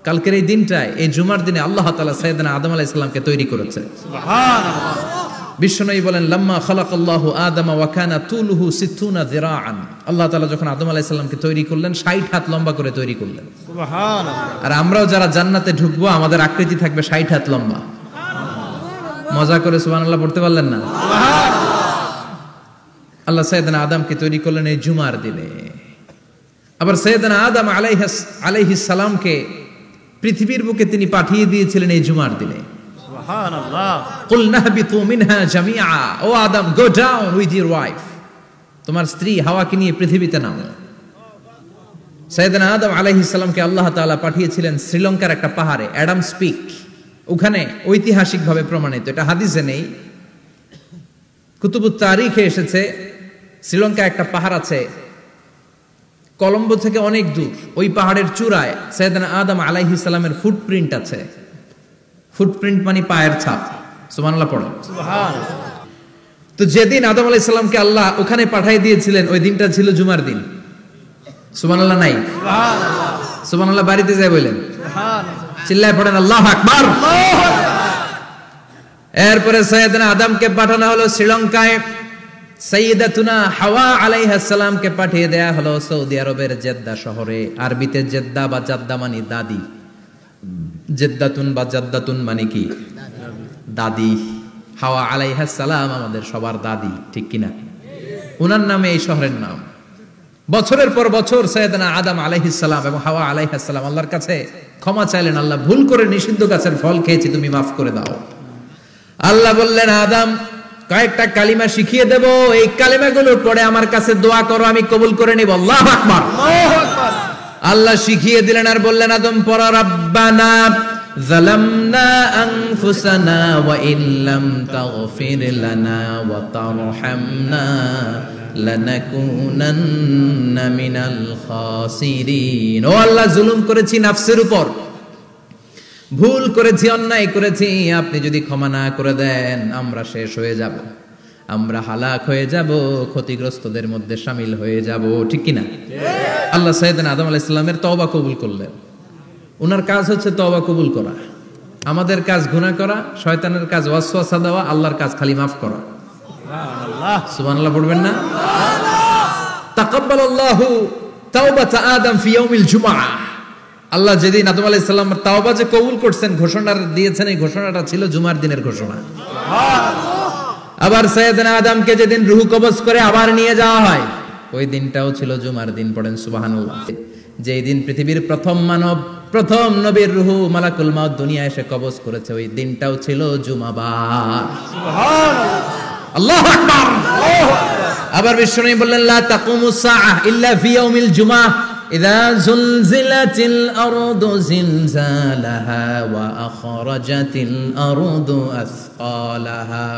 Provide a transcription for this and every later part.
কালকের এই দিনটায়, এই জুমার দিনে আল্লাহ তাআলা সাইয়েদনা আদম আলাইহিস সালামকে তৈরি করেছে। সুবহানাল্লাহ। বিশ্বনবী বলেন, লাম্মা খালাকাল্লাহু আদামা ওয়া কানা তুলুহু 60 যিরাআন। আল্লাহ তাআলা যখন আদম আলাইহিস সালামকে তৈরি করলেন 60 হাত লম্বা করে তৈরি করলেন। সুবহানাল্লাহ। আর আমরাও যারা জান্নাতে ঢুকবো আমাদের আকৃতি থাকবে 60 হাত লম্বা। মজা করে সুবহানাল্লাহ পড়তে পারলেন না? সুবহানাল্লাহ। আল্লাহ সাইয়েদনা আদমকে তৈরি করলেন এই জুমার দিনে। আবার সাইয়েদনা আদম আলাইহিস সালামকে পৃথিবীর বুকে তিনি পাঠিয়ে দিয়েছিলেন এই জুমার দিনে। সুবহানাল্লাহ। কুল নাহবিতু মিনহা জামিআ, ও Adam, go down with your wife, তোমার স্ত্রী হাওয়াকে নিয়ে পৃথিবীতে নামো। সাইয়েদনা আদম আলাইহিস সালামকে আল্লাহ তাআলা পাঠিয়েছিলেন শ্রীলঙ্কার একটা পাহাড়ে, অ্যাডামস পিক। ওখানে ঐতিহাসিকভাবে প্রমাণিত, এটা হাদিসে নেই, কুতুবুত তারিখে এসেছে। শ্রীলঙ্কা একটা পাহাড় আছে, কলম্বো থেকে অনেক দূর। ওই পাহাড়ের চূড়ায় সাইয়েদনা আদম আলাইহিস সালামের ফুটপ্রিন্ট আছে। ফুটপ্রিন্ট মানে পায়ের ছাপ। সুবহানাল্লাহ পড়ো। সুবহানাল্লাহ। তো যেদিন আদম আলাইহিস সালামকে আল্লাহ ওখানে পাঠিয়ে দিয়েছিলেন ওই দিনটা ছিল জুমার দিন। সুবহানাল্লাহ নাই? সুবহানাল্লাহ। সুবহানাল্লাহ বাড়িতে যাই বলেন। সুবহানাল্লাহ। চিল্লায় পড়েন আল্লাহু আকবার। আল্লাহু আকবার। এরপরে সাইয়েদনা আদমকে পাঠানো হলো শ্রীলঙ্কায়। সাইয়্যিদাতুনা হাওয়া আলাইহিস সালামকে পাঠিয়ে দেয়া হলো সৌদি আরবের জেদ্দা শহরে। আরবিতে জেদ্দা বা জাদ্দা মানে দাদি। জেদ্দাতুন বা জাদ্দাতুন মানে কি? দাদি। হাওয়া আলাইহিস সালাম আমাদের সবার দাদি, ঠিক কিনা? ওনার নামে এই শহরের নাম। বছরের পর বছর সাইয়েদনা আদম আলাইহিস সালাম এবং হাওয়া আলাইহিস সালাম আল্লাহর কাছে ক্ষমা চাইলেন, আল্লাহ ভুল করে নিষিদ্ধ গাছের ফল খেয়েছি, তুমি মাফ করে দাও। আল্লাহ বললেন, আদম, কয়েকটা কালিমা শিখিয়ে দেব, এই কালিমাগুলো পড়ে আমার কাছে দোয়া করো, আমি কবুল করে নিব। আল্লাহু আকবার। আল্লাহু আকবার। আল্লাহ শিখিয়ে দিলেন আর বললেন, আদম পড়ো, রাব্বানা যালামনা আনফুসানা ওয়া ইল্লাম তাগফির লানা ওয়া তারহামনা লানাকুনান্না মিনাল খাসিরিন। ও আল্লাহ, জুলুম করেছি নাফসের উপর, ভুল করেছি, অন্যায় করেছি, আপনি যদি ক্ষমা না করে দেন আমরা শেষ হয়ে যাব, আমরা হালাক হয়ে যাব, ক্ষতিগ্রস্তদের মধ্যে শামিল হয়ে যাব, ঠিক কিনা? আল্লাহ সাইয়েদনা আদম আলাইহিস সালামের তওবা কবুল করলেন। ওনার কাজ হচ্ছে তওবা কবুল করা। আমাদের কাজ গুনাহ করা, শয়তানের কাজ ওয়াসওয়াসা দেওয়া, আল্লাহর কাজ খালি মাফ করা। সুবহানাল্লাহ। সুবহানাল্লাহ পড়বেন না? তাকাব্বালাল্লাহু তাওবাতা আদম ফি ইয়াউমিল জুমআহ। আল্লাহ যেদিন আদম আলাইহিস সালামের তাওবা যে কবুল করছেন, ঘোষণা দিয়েছেন, এই ঘোষণাটা ছিল জুমার দিনের ঘোষণা। আবার সাইয়েদনা আদমকে যেদিন রূহ কবজ করে আবার নিয়ে যাওয়া হয়, ওই দিনটাও ছিল জুমার দিন। পড়েন সুবহানাল্লাহ। যেই দিন পৃথিবীর প্রথম মানব, প্রথম নবীর রূহ মালাকুল মাউত দুনিয়া এসে কবজ করেছে, ওই দিনটাও ছিল জুমাবার। সুবহানাল্লাহ। আল্লাহু আকবার। আল্লাহু আকবার। আবার বিশ্বনবী বললেন, লা তাকুমুস সাআহ ইল্লা ফি ইয়াউমিল জুমআহ ইযা যুলজিলাতিল আরদু জিলজালাহা ওয়া আখরাজাতিল আরদু আসকালাহা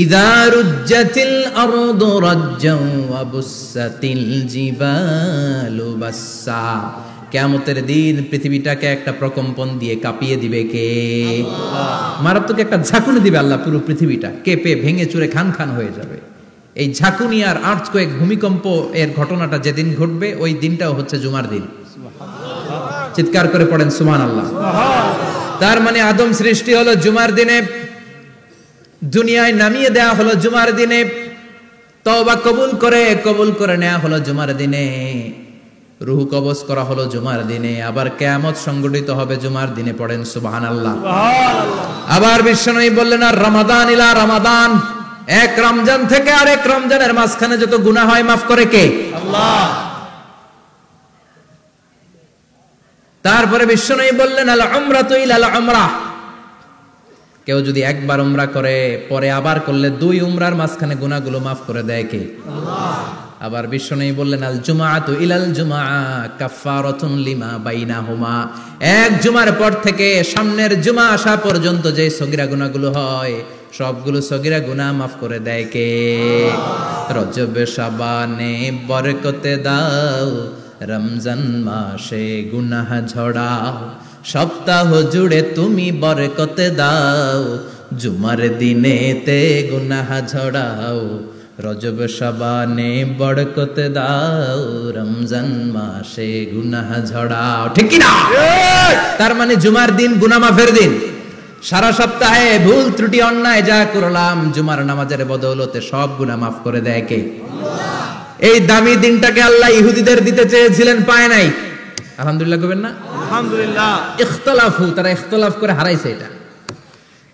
ইযা রুজ্জাতিল আরদু রাজ্জান ওয়া বুসাতিল জিবালু বাসসা। কিয়ামতের দিন পৃথিবীটাকে একটা প্রকম্পন দিয়ে কাঁপিয়ে দিবে কে? আল্লাহ। মারাত্মক একটা ঝাঁকুনি দিবে আল্লাহ, পুরো পৃথিবীটা কেঁপে ভেঙে চুরে খান খান হয়ে যাবে। এই ঝাঁকুনি আর আর্থকোয়েক, ভূমিকম্প এর ঘটনাটা যেদিন ঘটবে ওই দিনটাও হচ্ছে জুমার দিন। চিৎকার করে পড়েন সুবহানাল্লাহ। তার মানে আদম সৃষ্টি হলো জুমার দিনে, দুনিয়ায় নামিয়ে দেয়া হলো জুমার দিনে, তওবা কবুল করে নেওয়া হলো জুমার দিনে, রূহ কবজ করা হলো জুমার দিনে, আবার কিয়ামত সংগঠিত হবে জুমার দিনে। পড়েন সুবহানাল্লাহ। আবার বিশ্বনবী বললেন, আর রমাদান ইলা রমাদান, এক রমজান থেকে আরেক রমজানের মাঝখানে যত গুনাহ হয় মাফ করে কে? আল্লাহ। তারপরে বিশ্বনবী বললেন, আল উমরাতু ইলাল উমরাহ, কেউ যদি একবার উমরা করে পরে আবার করলে 2 উমরার মাঝখানে গুনাহগুলো মাফ করে দেয় কে? আল্লাহ। আবার বিশ্বনবী বললেন, আল জুমআতু ইলাল জুমআহ কাফফারাতুন লিমা বাইনাহুমা, এক জুমার পর থেকে সামনের জুমা আসা পর্যন্ত যে সগীরা গুনাহগুলো হয় সবগুলো সগীরা গুনাহ মাফ করে দেয় কে? রজব শাবানে বরকতে দাও, রমজান মাসে গুনাহ ঝড়াও, সপ্তাহ জুড়ে তুমি বরকতে দাও, জুমার দিনেতে গুনাহ ঝড়াও, রজব শাবানে বরকতে দাও, রমজান মাসে গুনাহ ঝড়াও, ঠিক কি না? তার মানে জুমার দিন গুনাহ মাফের দিন। সারা সপ্তাহে ভুল ত্রুটি অন্যায় যা করলাম জুমার নামাজের বদৌলতে সব গুনাহ মাফ করে দেয় কে? আল্লাহ। এই দামি দিনটাকে আল্লাহ ইহুদিদের দিতে চেয়েছিলেন, পায় নাই। আলহামদুলিল্লাহ কইবেন না? আলহামদুলিল্লাহ। ইখতিলাফু, তারা ইখতিলাফ করে হারাইছে এটা।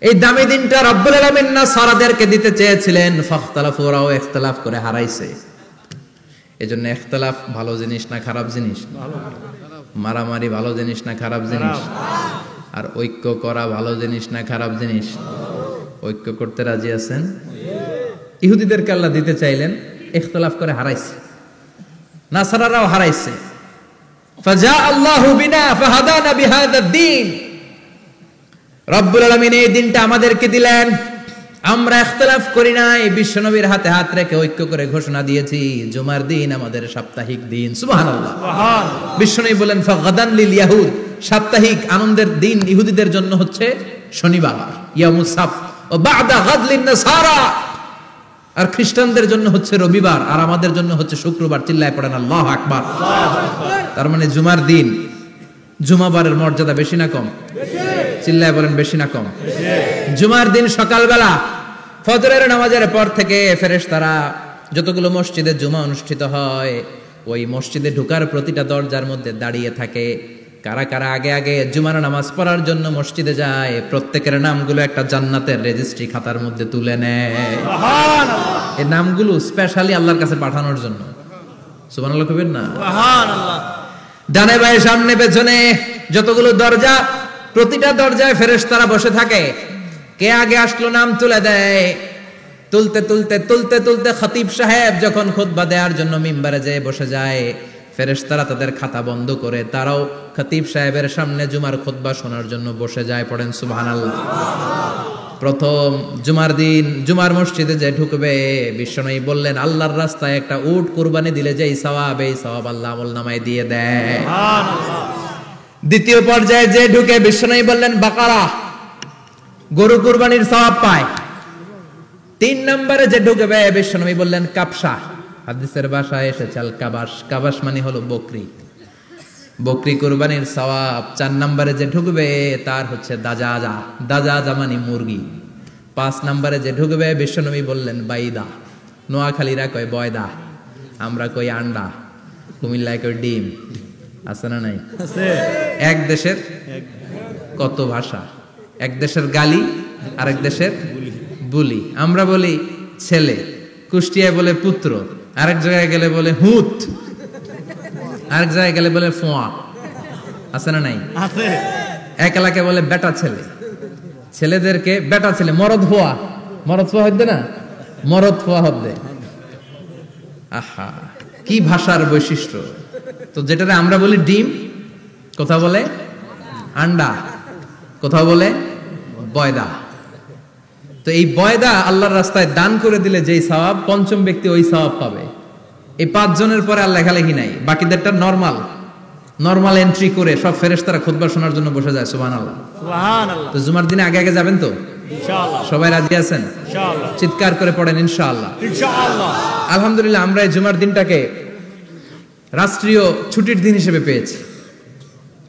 এই দামি দিনটা রব্বুল আলামিন নাসারাদেরকে দিতে চেয়েছিলেন, ফাখতালাফু, ওরাও ইখতিলাফ করে হারাইছে। এজন্য ইখতিলাফ ভালো জিনিস না খারাপ জিনিস? মারামারি ভালো জিনিস না খারাপ জিনিস? আর ঐক্য করা ভালো জিনিস না খারাপ জিনিস? ঐক্য করতে রাজি আছেন? ইহুদিদেরকে আল্লাহ দিতে চাইলেন, ইখতিলাফ করে হারাইছে। নাসারারাও হারাইছে। ফাজা আল্লাহু বিনা ফাহাদানা বিহাদা দ্বীন। রব্বুল আলামিন এই দিনটা আমাদেরকে দিলেন, আমরা ইখতিলাফ করি নাই, বিশ্বনবীর হাতে হাত রেখে ঐক্য করে ঘোষণা দিয়েছি জুমার দিন আমাদের সাপ্তাহিক দিন। সুবহানাল্লাহ। সুবহানাল্লাহ। বিশ্বনবী বলেন ফাগাদান লিল ইয়াহুদ, সাপ্তাহিক আনন্দের দিন ইহুদিদের জন্য হচ্ছে শনিবার, ইয়ামুস সাবত, ও বাদা গাদ লিন নাসারা, আর খ্রিস্টানদের জন্য হচ্ছে রবিবার, আর আমাদের জন্য হচ্ছে শুক্রবার। চিল্লায় পড়েন আল্লাহু আকবার। তার মানে জুমার দিন, জুমাবারের মর্যাদা বেশি না কম? চিল্লায় বলেন বেশি না কম? জুমার দিন সকালবেলা ফজরের নামাজের পর থেকে ফেরেশতারা যতগুলো মসজিদে জুমা অনুষ্ঠিত হয় ওই মসজিদে ঢোকার প্রতিটা দরজার মধ্যে দাঁড়িয়ে থাকে। কারা কারা আগে আগে জুমার নামাজ পড়ার জন্য মসজিদে যায়, প্রত্যেকের নামগুলো একটা জান্নাতের রেজিস্ট্রি খাতার মধ্যে তুলে নেয়। সুবহানাল্লাহ। এই নামগুলো স্পেশালি আল্লাহর কাছে পাঠানোর জন্য। সুবহানাল্লাহ কইবেন না? সুবহানাল্লাহ। ডানে বায়ে সামনে পেছনে যতগুলো দরজা, প্রতিটা দরজায় ফেরেশতারা বসে থাকে। কে আগে আসলো নাম তুলে দেয়। তুলতে তুলতে তুলতে তুলতে খতিব সাহেব যখন খুতবা দেওয়ার জন্য মিম্বারে যেয়ে বসে যায়, ফেরেশতারা তাদের খাতা বন্ধ করে তারাও খতিব সাহেবের সামনে জুমার খুতবা শোনার জন্য বসে যায়। পড়েন সুবহানাল্লাহ। প্রথম জুমার দিন জুমার মসজিদে যে ঢুকবে, বিশ্বনবী বললেন আল্লাহর রাস্তায় একটা উট কুরবানি দিলে যেই সওয়াব, এই সওয়াব আল্লাহ আমলনামায় দিয়ে দেয়। সুবহানাল্লাহ। দ্বিতীয় পর্যায়ে যে ঢুকে, বিশ্বনবী বললেন বাকারা, গরু কুরবানির সওয়াব পায়। তিন নম্বরে যে ঢুকবে, বিশ্বনবী বললেন কাবসা, হাদিসের ভাষায় এসেছে আল কাবাস, কাবাস মানে হলো বকরি, বকরি কুরবানির সওয়াব। চার নম্বরে যে ঢুকবে তার হচ্ছে দাজাজা, দাজাজা মানে মুরগি। পাঁচ নম্বরে যে ঢুকবে, বিশ্বনবী বললেন বাইদা, নোয়াখালীরা কয় বয়দা, আমরা কই আন্ডা, কুমিল্লায় কই ডিম। আছে না নাই? আছে। এক দেশের কত ভাষা, এক দেশের গালি আরেক দেশের বুলি। আমরা বলি ছেলে, কুষ্টিয়ায় বলে পুত্র, আরেক জায়গায় গেলে বলে হুত, আরেক জায়গায় গেলে বলে ফোয়া। আছে না নাই? আছে। এক এলাকায় বলে বেটা ছেলে, ছেলেদেরকে বেটা ছেলে, মরদ ফোয়া, মরদ ফোয়া হইতে না, মরদ ফোয়া হবে। আহা, কি ভাষার বৈশিষ্ট্য। তো যেটা আমরা বলি ডিম, কোথাও বলে আন্ডা, কোথাও বলে বয়দা। তো এই বয়দা আল্লাহর রাস্তায় দান করে দিলে যেই সওয়াব, পঞ্চম ব্যক্তি ওই সওয়াব পাবে। এই 5 জনের পরে আর লেখালেখি নাই, বাকিদেরটা নরমাল এন্ট্রি করে সব ফেরেশতারা খুতবা শোনার জন্য বসে যায়। সুবহানাল্লাহ। সুবহানাল্লাহ। তো জুমার দিনে আগে আগে যাবেন তো? ইনশাআল্লাহ। সবাই রাজি আছেন? ইনশাআল্লাহ। চিৎকার করে পড়েন ইনশাআল্লাহ। ইনশাআল্লাহ। আলহামদুলিল্লাহ, আমরা এই জুমার দিনটাকে রাষ্ট্রীয় ছুটির দিন হিসেবে পেয়েছি,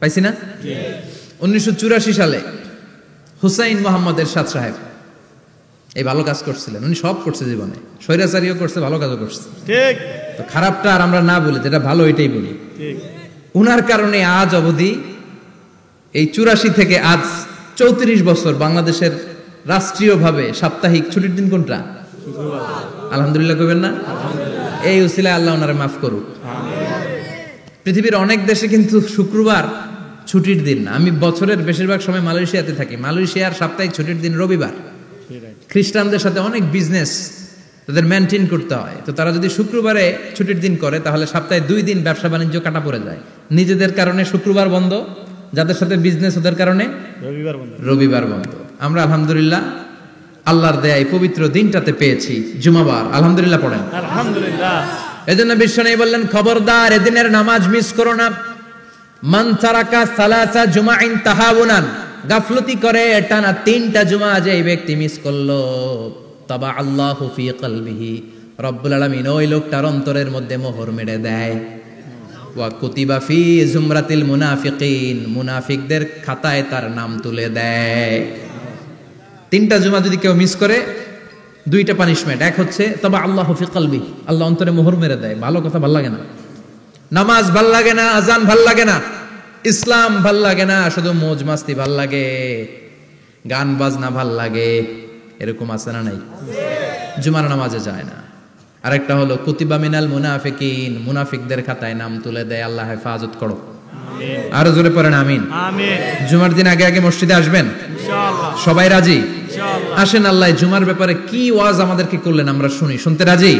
পাইছি না? 1984 সালে হুসাইন মোহাম্মদ এরশাদ সাহেব এই ভালো কাজ করছিলেন। উনি সব করছে জীবনে, স্বৈরাচারীও করছে, ভালো কাজও করছে। ঠিক। তো খারাপটা আর আমরা না বলি, যেটা ভালো এটাই বলি। ঠিক। উনার কারণে আজ অবধি এই 84 থেকে আজ 34 বছর বাংলাদেশের রাষ্ট্রীয়ভাবে সাপ্তাহিক ছুটির দিন কোনটা? আলহামদুলিল্লাহ কইবেন না? এই উসিলায় আল্লাহ ওনারে মাফ করুক। পৃথিবীর অনেক দেশে কিন্তু শুক্রবার ছুটির দিন না। আমি বছরের বেশিরভাগ সময় মালয়েশিয়াতে থাকি। মালয়েশিয়ার সাপ্তাহিক ছুটির দিন রবিবার। খ্রিস্টানদের সাথে অনেক বিজনেস তাদের মেনটেন করতে হয়। তো তারা যদি শুক্রবারে ছুটির দিন করে তাহলে সপ্তাহে 2 দিন ব্যবসা বাণিজ্য কাটা পড়ে যায়। নিজেদের কারণে শুক্রবার বন্ধ, যাদের সাথে বিজনেস ওদের কারণে রবিবার বন্ধ। আমরা আলহামদুলিল্লাহ আল্লাহর দয়ায় পবিত্র দিনটাতে পেয়েছি জুমাবার। আলহামদুলিল্লাহ পড়েন আলহামদুলিল্লাহ। এজন্য বিশ্বনবী বললেন খবরদার এদিনের নামাজ মিস করো না। মান তারাকা সালাসা জুমাইন তাহাউনান, গাফলতি করে টানা 3টা জুমা যে ব্যক্তি মিস করলো, তাবা আল্লাহু ফি কলবিহি, রব্বুল আলামিন ওই লোকটার অন্তরের মধ্যে মোহর মেরে দেয়। ওয়া কুতিবা ফি জুমরাতিল মুনাফিকিন, মুনাফিকদের খাতায় তার নাম তুলে দেয়। 3টা জুমা যদি কেউ মিস করে 2টা পানিশমেন্ট। এক হচ্ছে তবা আল্লাহু ফি কলবি, আল্লাহ অন্তরে মোহর মেরে দেয়। ভালো কথা ভাল লাগে না, নামাজ ভাল লাগে না, আজান ভাল লাগে না, ইসলাম ভাল লাগে না, শুধু মौज মাস্তি ভাল লাগে, গান বাজনা ভাল লাগে, এরকম আছে না নাই? জুমার নামাজে যায় না। আরেকটা হলো কুতিবা মিনাল মুনাফিকিন, মুনাফিকদের খাতায় নাম তুলে দেয়। আল্লাহ হেফাজত করো, আরো জোরে পড়েন আমিন। জুমার দিন আগে আগে মসজিদে আসবেন ইনশাআল্লাহ, সবাই রাজি? আসেন, আল্লাহ জুমার ব্যাপারে কি ওয়াজ আমাদেরকে করলেন আমরা শুনি। শুনতে রাজি?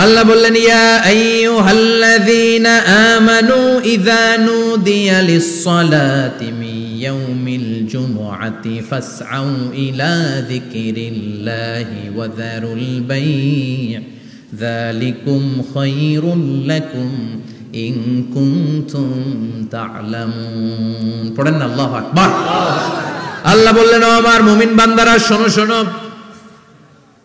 আল্লাহ বললেন ইয়া আইয়ুহাল্লাযীনা আমানু ইযা নুদিয়া লিস-সালাতি মিন ইয়াউমিল জুমআতি ফাসআউ ইলা যিকরিল্লাহি ওয়া যারুল বাই', যালিকুম খায়রুল লাকুম ইন কুনতুম তা'লামুন। পড়েন না আল্লাহু আকবার। আল্লাহ বললেন ও আমার মুমিন বান্দারা শোনো শোনো,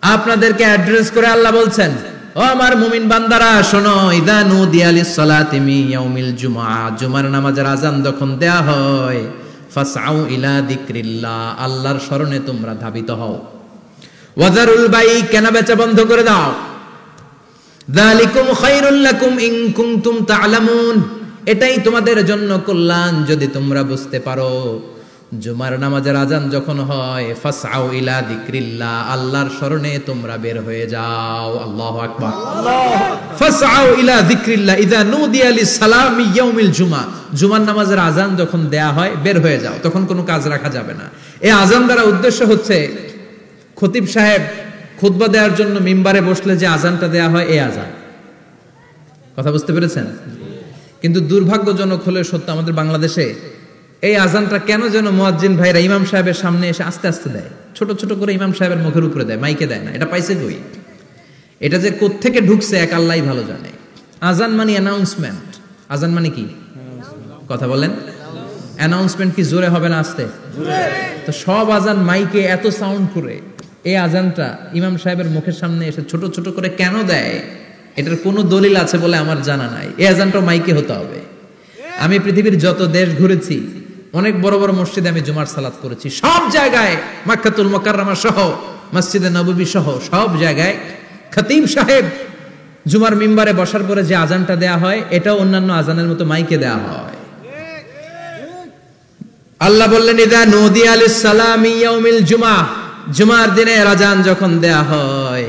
আপনাদেরকে অ্যাড্রেস করে আল্লাহ বলছেন ও আমার মুমিন বান্দারা শোনো, ইযা নুদিয়া লিস-সালাতি মিন ইয়াউমিল জুমআ, জুমার নামাজের আযান যখন দেয়া হয়, ফাসআউ ইলা যিকরিল্লাহ, আল্লাহর স্মরণে তোমরা ধাবিত হও। ওয়া যারুল বাই', কেনা বেচা বন্ধ করে দাও। যালিকুম খায়রুল লাকুম ইন কুনতুম তা'লামুন, এটাই তোমাদের জন্য কল্যাণ যদি তোমরা বুঝতে পারো। জুমার নামাজের আযান যখন হয়, ফাসআউ ইলা যিকরিল্লাহ, আল্লাহর স্মরণে তোমরা বের হয়ে যাও। আল্লাহু আকবার। ফাসআউ ইলা যিকরিল্লাহ ইযা নুদিয়া লিস-সালামি ইয়াউমিল জুমআ, জুমার নামাজের আযান যখন দেয়া হয় বের হয়ে যাও, তখন কোনো কাজ রাখা যাবে না। এই আযান দ্বারা উদ্দেশ্য হচ্ছে খতিব সাহেব খুতবা দেওয়ার জন্য মিম্বারে বসলে যে আযানটা দেয়া হয়, এই আযান। কথা বুঝতে পেরেছেন? কিন্তু দুর্ভাগ্যজনক হলে সত্য, আমাদের বাংলাদেশে এই আজানটা কেন যেন মুয়াজ্জিন ভাইরা ইমাম সাহেবের সামনে এসে আস্তে আস্তে দেয়, ছোট ছোট করে ইমাম সাহেবের মুখের উপরে দেয়, মাইকে দেয় না। এটা পাইছে কই? এটা যে কোত্থেকে ঢুকছে এক আল্লাহই ভালো জানে। আজান মানে অ্যানাউন্সমেন্ট। আজান মানে কি? কথা বলেন। অ্যানাউন্সমেন্ট কি জোরে হবে না আস্তে? তো সব আজান মাইকে এত সাউন্ড করে, এই আজানটা ইমাম সাহেবের মুখের সামনে এসে ছোট ছোট করে কেন দেয়? এটার কোনো দলিল আছে বলে আমার জানা নাই। এই আজানটা মাইকে হতে হবে। আমি পৃথিবীর যত দেশ ঘুরেছি, অনেক বড় বড় মসজিদে আমি জুমার সালাত করেছি, সব জায়গায় মক্কাতুল মুকাররমা সহ মসজিদে নববী সহ সব জায়গায় খতিব সাহেব জুমার মিম্বারে বসার পরে যে আজানটা দেয়া হয়, এটাও অন্যান্য আজানের মতো মাইকে দেয়া হয়। আল্লাহ বললেন ইযা নুদিয়া লিস-সালামি ইয়াউমিল জুমআ, জুমার দিনে আজান যখন দেয়া হয়,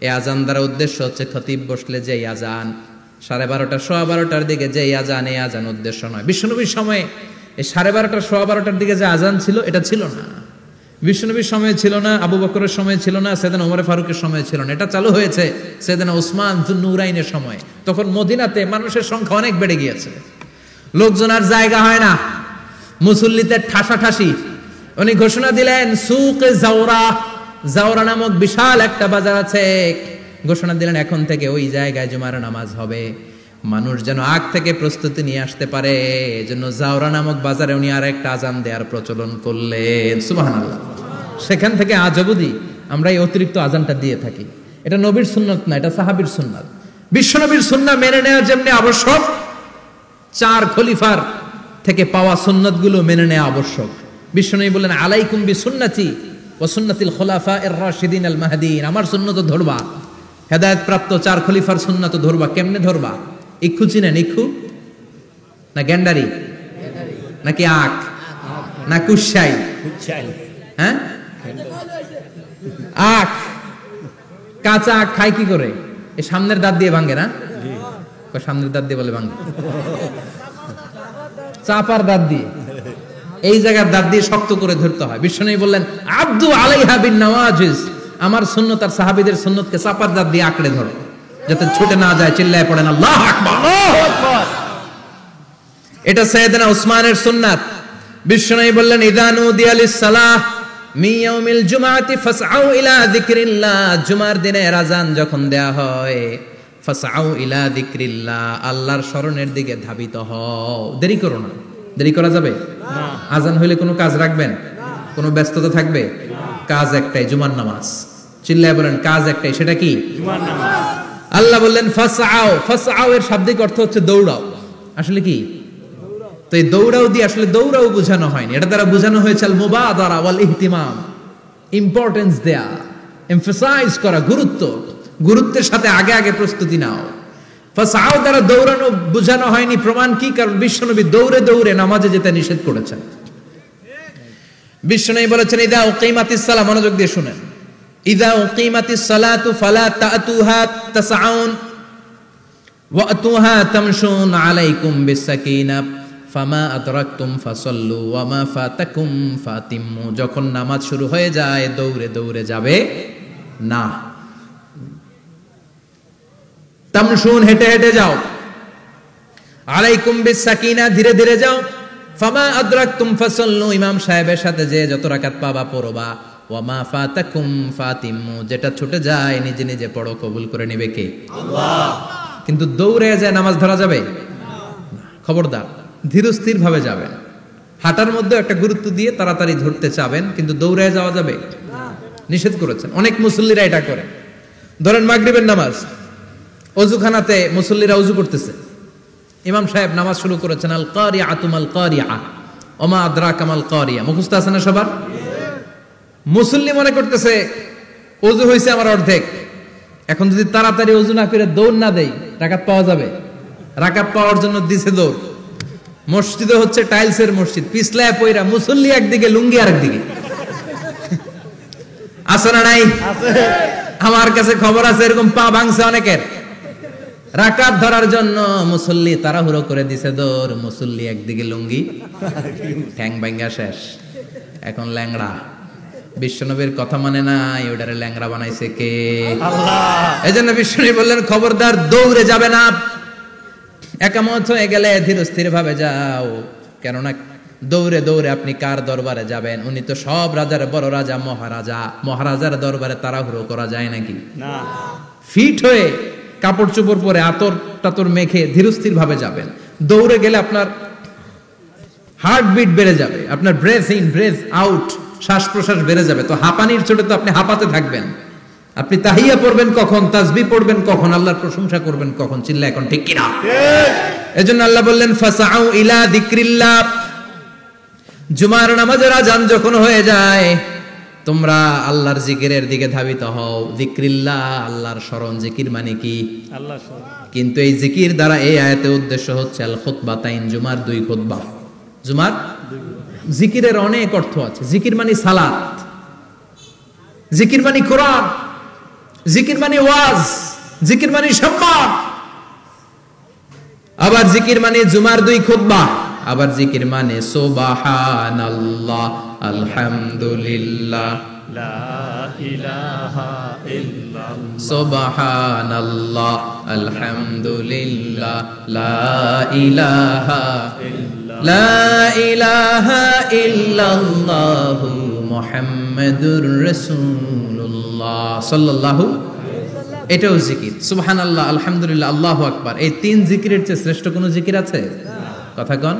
এই আজান দ্বারা উদ্দেশ্য হচ্ছে খতিব বসলে যে আজান 12:30 সোয়া 12টার দিকে যে আজান, এই আজান উদ্দেশ্য নয়। বিশ্বনবীর সময়ে এই 12:30 সোয়া 12টার দিকে যে আজান ছিল, এটা ছিল না। বিশ্বনবীর সময় ছিল না, আবু বকরের সময় ছিল না, সাইয়েদনা ওমর ফারুকের সময় ছিল না। এটা চালু হয়েছে সাইয়েদনা উসমান যুন্নুরাইনের সময়। তখন মদিনাতে মানুষের সংখ্যা অনেক বেড়ে গিয়েছে, লোকজন আর জায়গা হয় না, মুসল্লিতে ঠাসাঠাসি। উনি ঘোষণা দিলেন সুক জাওরা, জাওরা নামক বিশাল একটা বাজার আছে, ঘোষণা দিলেন এখন থেকে ওই জায়গায় জুমার নামাজ হবে। মানুষ যেন আগ থেকে প্রস্তুতি নিয়ে আসতে পারে, এজন্য জাওরা নামক বাজারে উনি আর একটা আজান দেওয়ার প্রচলন করলেন। সুবহানাল্লাহ। সেখান থেকে আজ অবধি আমরা এই অতিরিক্ত আজানটা দিয়ে থাকি। এটা নবীর সুন্নাত না, এটা সাহাবীর সুন্নাত। বিশ্বনবীর সুন্নাহ মেনে নেওয়া যেমনি আবশ্যক, 4 খলিফার থেকে পাওয়া সুন্নাতগুলো মেনে নেওয়া আবশ্যক। বিশ্বনবী বললেন আলাইকুম বিসুন্নতি ওয়া সুন্নাতিল খুলাফায়ে রাশিদিন আল মাহদিন, আমার সুন্নাত ধরবা, হেদায়েত প্রাপ্ত 4 খলিফার সুন্নাত ধরবা। কেমনে ধরবা? ইক্ষু চিনেন? ইক্ষু না গ্যান্ডারি নাকি আখ না কুশাই? হ্যাঁ, আখ। কাঁচা আখ খায় কি করে? এই সামনের দাঁত দিয়ে ভাঙে না? সামনের দাঁত দিয়ে বলে ভাঙে, চাপার দাঁত দিয়ে, এই জায়গার দাঁত দিয়ে শক্ত করে ধরতে হয়। বিশ্বনবী বললেন আব্দু আলাইহা বিন নওয়াজিজ, আমার সুন্নাত আর সাহাবীদের সুন্নাতকে চাপার দাঁত দিয়ে আঁকড়ে ধরো, যাতে ছুটে না যায়। চিল্লায় পড়েন আল্লাহু আকবার। এটা সাইয়েদনা উসমানের সুন্নাত। বিশ্বনবী বললেন ইযা নুদিয়া লিস-সালাহ মিন ইয়াউমিল জুমআতি ফাসআউ ইলা যিকরিল্লাহ, জুমার দিনে আযান যখন দেয়া হয়, ফাসআউ ইলা যিকরিল্লাহ, আল্লাহর স্মরণের দিকে ধাবিত হও। দেরি করো না। দেরি করা যাবে না। আযান হইলে কোনো কাজ রাখবেন? কোনো ব্যস্ততা থাকবে? কাজ একটাই, জুমার নামাজ। চিল্লায় বলেন কাজ একটাই, সেটা কি? জুমার নামাজ। আল্লাহ বললেন ফাসআউ, ফাসআউ এর শাব্দিক অর্থ হচ্ছে দৌড়াও। আসলে কি? তো এই দৌড়াও দিয়ে আসলে দৌড়াও বোঝানো হয়নি, এটা দ্বারা বোঝানো হয়েছে আল মুবাদারা ওয়াল ইহতিমাম, ইম্পর্টেন্স দেয়া, এমফাসাইজ করা, গুরুত্বের সাথে আগে আগে প্রস্তুতি নাও। ফাসাও দ্বারা দৌড়ানো বোঝানো হয়নি, প্রমাণ কি? কারণ বিশ্বনবী দৌড়ে দৌড়ে নামাজে যেতে নিষেধ করেছেন। বিশ্বনবী বলেছেন ইদা উকিমাতিস সালাহ, মনোযোগ দিয়ে শুনেন, ইদা উকিমাতিস সালাতু ফালা তাতুহা তাসআউন ওয়া আতুহা তামশুন আলাইকুম বিসাকিনাহ ফামা আদরাকতুম ফাসাল্লু ওয়া মা ফাতাকুম ফাতিম্মু। যখন নামাজ শুরু হয়ে যায় দৌড়ে দৌড়ে যাবে না, তামশুন হেঁটে হেঁটে যাও, আলাইকুম বিসাকিনা ধীরে ধীরে যাও, ফামা আদরাকতুম ফাসাল্লু ইমাম সাহেবের সাথে যে যত রাকাত পাবা পড়বা, ওয়া মা ফাতাকুম ফাতিম্মু যেটা ছুটে যায় নিজে নিজে পড়ো, কবুল করে নেবে কে? আল্লাহ। কিন্তু দৌড়ে যায় নামাজ ধরা যাবে না, খবরদার ধীরস্থির ভাবে যাবেন। হাঁটার মধ্যে একটা গুরুত্ব দিয়ে তাড়াতাড়ি ধরতে চাবেন, কিন্তু দৌড়ে যাওয়া যাবে না, নিষেধ করেছেন। অনেক মুসল্লিরা এটা করে। ধরেন মাগরিবের নামাজ, অজুখানাতে মুসল্লিরা ওযু করতেছে, ইমাম সাহেব নামাজ শুরু করেছেন আল কারিআতু মাল কারিআ ওয়া মা আদরাকা মাল কারিআ, মুখস্থ আছে না সবার? মুসল্লি মনে করতেছে ওযু হইছে আমার অর্ধেক, এখন যদি তাড়াতাড়ি ওযু না করে দৌড় না দেই রাকাত পাওয়া যাবে? রাকাত পাওয়ার জন্য দিছে দৌড়। মসজিদে হচ্ছে টাইলসের মসজিদ, পিছলায় পয়রা মুসল্লি একদিকে, লুঙ্গি আরেকদিকে। আছে না নাই? আমার কাছে খবর আছে এরকম পা ভাঙছে অনেকের। রাকাত ধরার জন্য মুসল্লি তাড়াহুড়ো করে দিছে দৌড়, মুসল্লি একদিকে লুঙ্গি, ঠ্যাং ভাঙা শেষ, এখন ল্যাংড়া। বিশ্বনবীর কথা মানে নাই, ওটারে ল্যাংড়া বানাইছে কে? আল্লাহ। এজন্য বিশ্বনবী বললেন খবরদার দৌড়ে যাবে না, একামত হয়ে গেলে ধীরস্থির ভাবে যাও। কেননা দৌড়ে দৌড়ে আপনি কার দরবারে যাবেন? উনি তো সব রাজার বড় রাজা, মহারাজা। মহারাজার দরবারে তাড়াহুড়ো করা যায় নাকি? না। ফিট হয়ে কাপড় চোপড় পরে আতর টাতর মেখে ধীরস্থির ভাবে যাবেন। দৌড়ে গেলে আপনার হার্টবিট বেড়ে যাবে, আপনার ব্রেথ ইন ব্রেথ আউট, শ্বাস প্রশ্বাস বেড়ে যাবে। তো হাঁপানির চোটে তো আপনি হাঁপাতে থাকবেন। আপনি তাহিয়া পড়বেন কখন, তাসবিহ পড়বেন কখন, আল্লাহর প্রশংসা করবেন কখন? চিল্লা এখন ঠিক কিনা? এজন্য আল্লাহ বললেন ফাসাউ ইলা যিকরিল্লাহ, জুমার নামাজের আযান যখন হয়ে যায় তোমরা আল্লাহর জিকিরের দিকে ধাবিত হও। যিকরিল্লাহ, আল্লাহর স্মরণ। জিকির মানে কি? আল্লাহর স্মরণ। কিন্তু এই জিকির দ্বারা এই আয়াতের উদ্দেশ্য হচ্ছে আল খুতবাতাইন, জুমার দুই খুতবা। জুমার জিকিরের অনেক অর্থ আছে। জিকির মানে সালাত, জিকির মানে কোরআন, জিকির মানে ওয়াজ, জিকির মানে সম্মান। আবার জিকির মানে জুমার দুই খুতবা, আবার জিকির মানে সুবহানাল্লাহ, আলহামদুলিল্লাহ, লা ইলাহা ইল্লাল্লাহ, সুবহানাল্লাহ, আলহামদুলিল্লাহ, লা ইলাহা ইল্লাল্লাহ, লা ইলাহা ইল্লাল্লাহু মুহাম্মাদুর রাসূলুল্লাহ সাল্লাল্লাহু। এটাও জিকির। সুবহানাল্লাহ, আলহামদুলিল্লাহ, আল্লাহু আকবার। এই তিন জিকিরের চেয়ে শ্রেষ্ঠ কোনো জিকির আছে? কথা কন।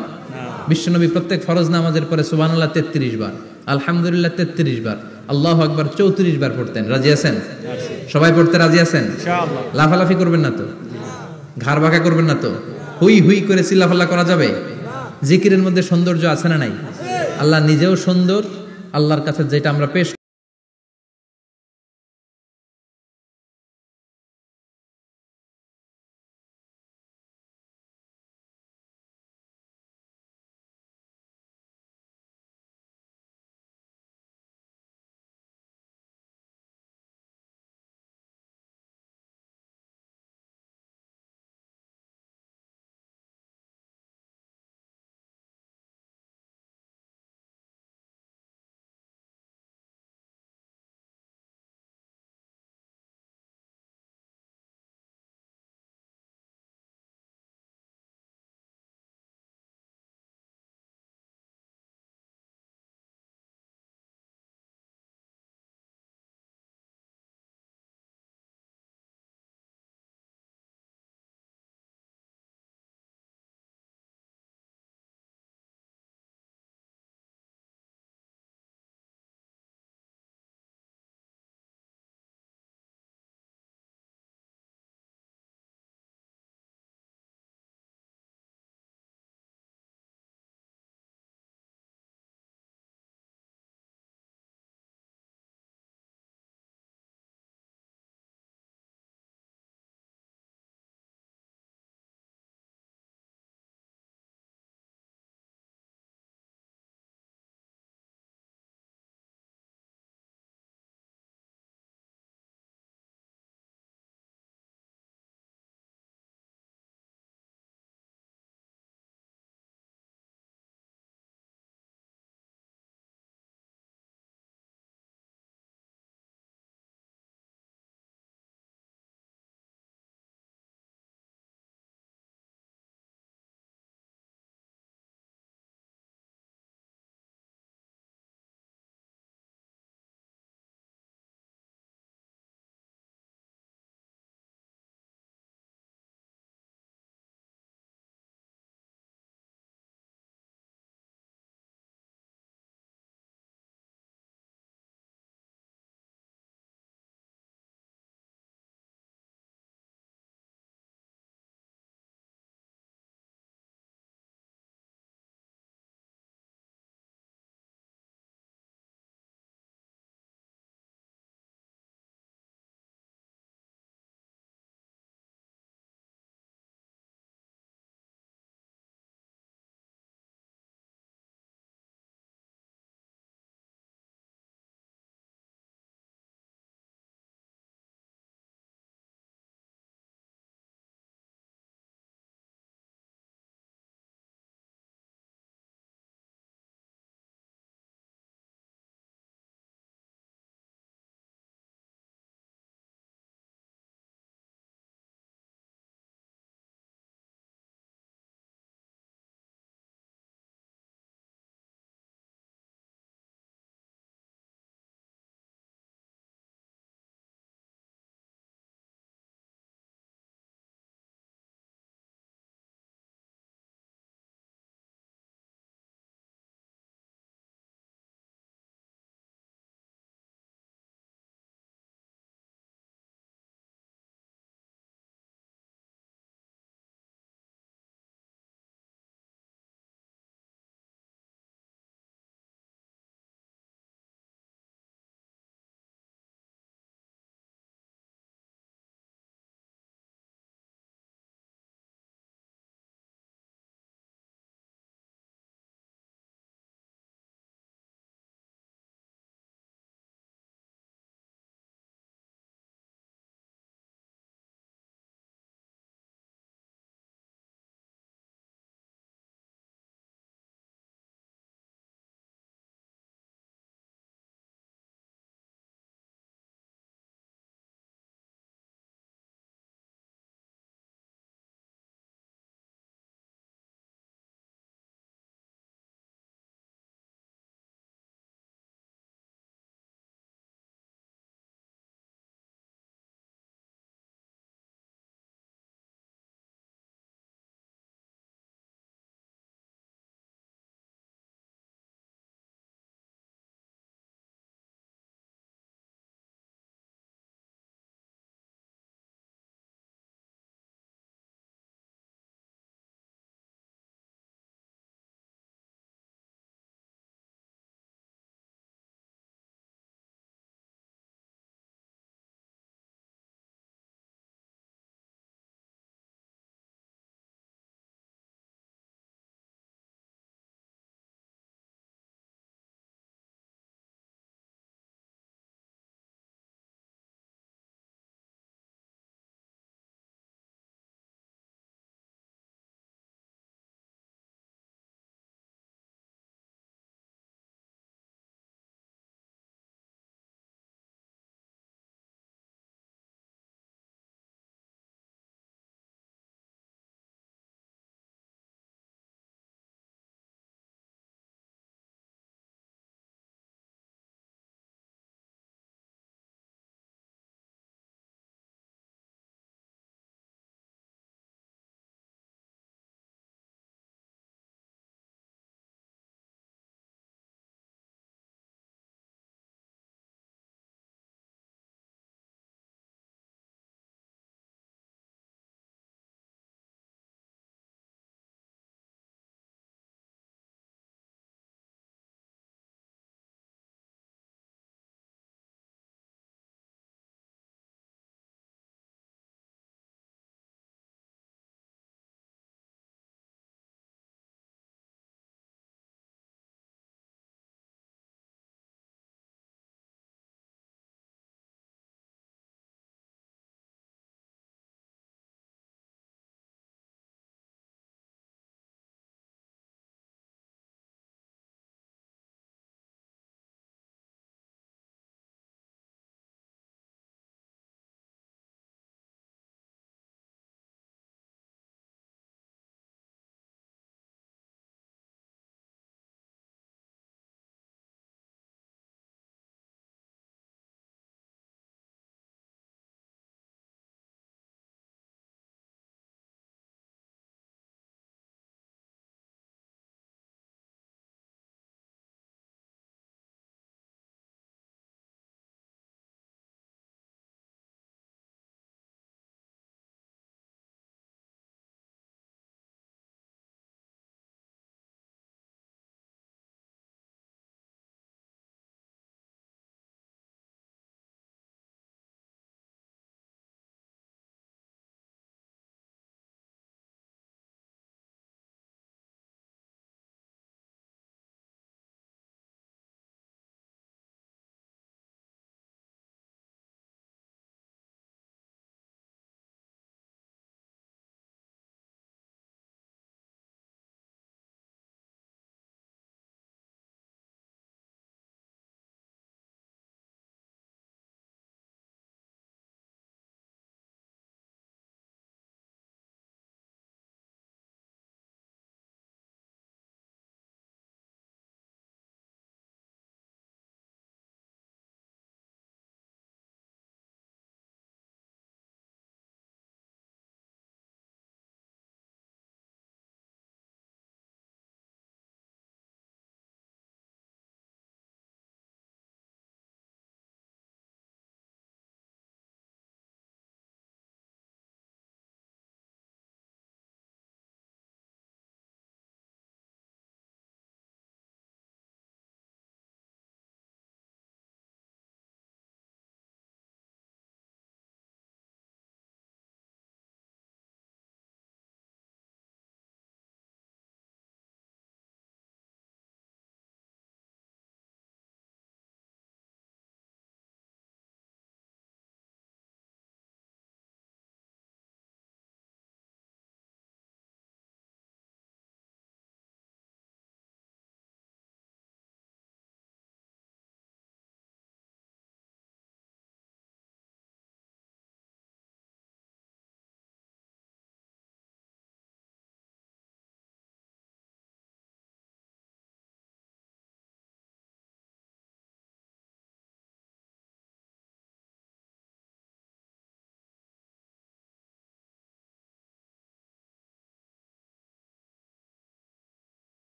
বিশ্বনবী প্রত্যেক ফরজ নামাজের পরে সুবহানাল্লাহ 33 বার, আলহামদুলিল্লাহ 33 বার, আল্লাহু আকবার 34 বার পড়তেন। রাজি আছেন? সবাই পড়তে রাজি আছেন? ইনশাআল্লাহ। লাফালাফি করবেন না তো? ঘাড় বাঁকা করবেন না তো? হুই হুই করে চিল্লাফাল্লা করা যাবে? জিকিরের মধ্যে সৌন্দর্য আছে না নাই? আল্লাহ নিজেও সুন্দর। আল্লাহর কাছে যেটা আমরা পেশ